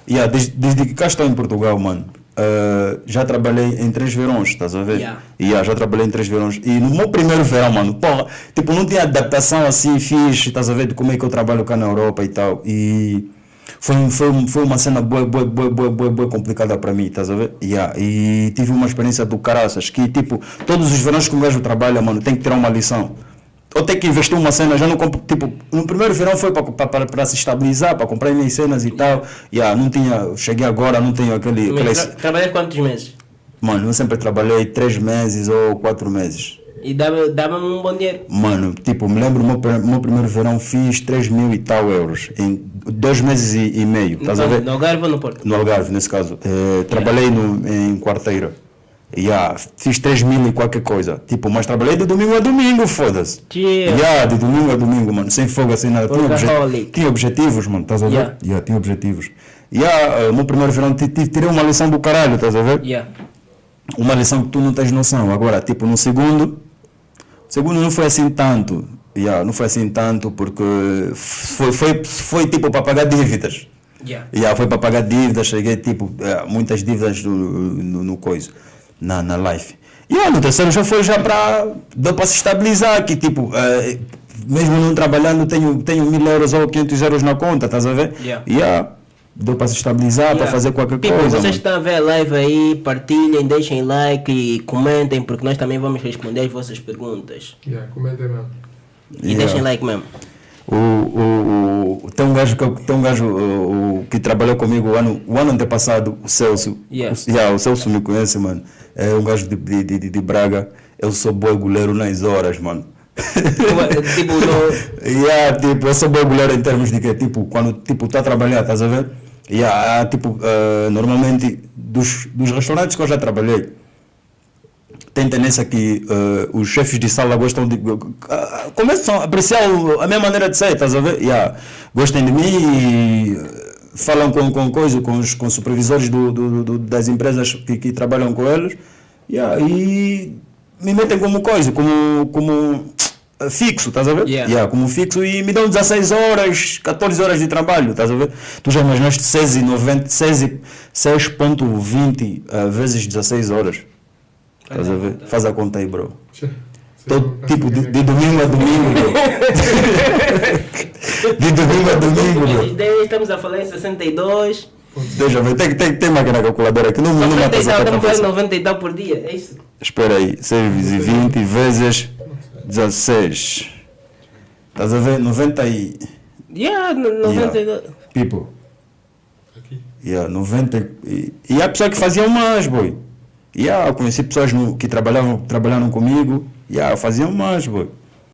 Desde que cá estou em Portugal, mano, já trabalhei em 3 verões, estás a ver? Já trabalhei em 3 verões. E no meu primeiro verão, mano, porra, tipo, não tinha adaptação assim fixe, estás a ver, de como é que eu trabalho cá na Europa e tal. E foi uma cena boa complicada para mim, estás a ver? E tive uma experiência do caraças, que tipo, todos os verões que um gajo trabalha, mano, tem que tirar uma lição. Ou tem que investir uma cena, já não compro, tipo, no primeiro verão foi para se estabilizar, para comprar minhas cenas e tal. Não tinha, cheguei agora, não tenho aquele... Trabalhei quantos meses? Mano, eu sempre trabalhei 3 meses ou 4 meses. E dava-me um bom dinheiro? Mano, tipo, me lembro, meu primeiro verão fiz 3.000 e tal euros, em 2 meses e meio, estás a ver? No Algarve ou no Porto? No Algarve, nesse caso. Trabalhei em Quarteira. Fiz 3.000 e qualquer coisa. Tipo, mas trabalhei de domingo a domingo, foda-se. De domingo a domingo, mano. Sem folga, sem nada. Tinha objetivos, mano. Estás a ver? Tinha objetivos. No primeiro verão tirei uma lição do caralho, estás a ver? Uma lição que tu não tens noção. Agora, tipo, no segundo não foi assim tanto. Não foi assim tanto porque foi tipo para pagar dívidas. Foi para pagar dívidas. Cheguei, tipo, muitas dívidas no coisa. Na life. No terceiro já foi deu para se estabilizar, que tipo, mesmo não trabalhando tenho 1.000 euros ou 500 euros na conta, estás a ver? Deu para se estabilizar, para fazer qualquer coisa. Vocês que estão a ver a live aí, partilhem, deixem like e comentem, porque nós também vamos responder as vossas perguntas. Comentem mesmo. E deixem like mesmo. Tem um gajo que trabalhou comigo o ano antepassado, o Celso. O Celso me conhece, mano. É um gajo de Braga. Eu sou bom goleiro nas horas, mano. Eu sou bom goleiro em termos de que, tipo, quando tipo, tá a trabalhar, estás a ver? Normalmente, dos restaurantes que eu já trabalhei, tem tendência que os chefes de sala gostam de... começam a apreciar a minha maneira de ser, estás a ver? Gostam de mim e falam com os supervisores das empresas que trabalham com eles e me metem como fixo, estás a ver? Como fixo e me dão 16 horas, 14 horas de trabalho, estás a ver? Tu já imaginaste 6.20 vezes 16 horas. Estás a ver? Faz a conta aí, bro. Tipo, de domingo a domingo, bro. De domingo a domingo, bro. Estamos a falar em 62. Deixa eu ver, tem máquina calculadora aqui. Não mata essa estamos a fazer 90 e tal por dia, é isso? Espera aí, 6,20 vezes 16. Estás a ver? 90 e... 92. People. 90 e há pessoas que faziam mais, boy. Eu conheci pessoas que trabalharam comigo, faziam mais, boy.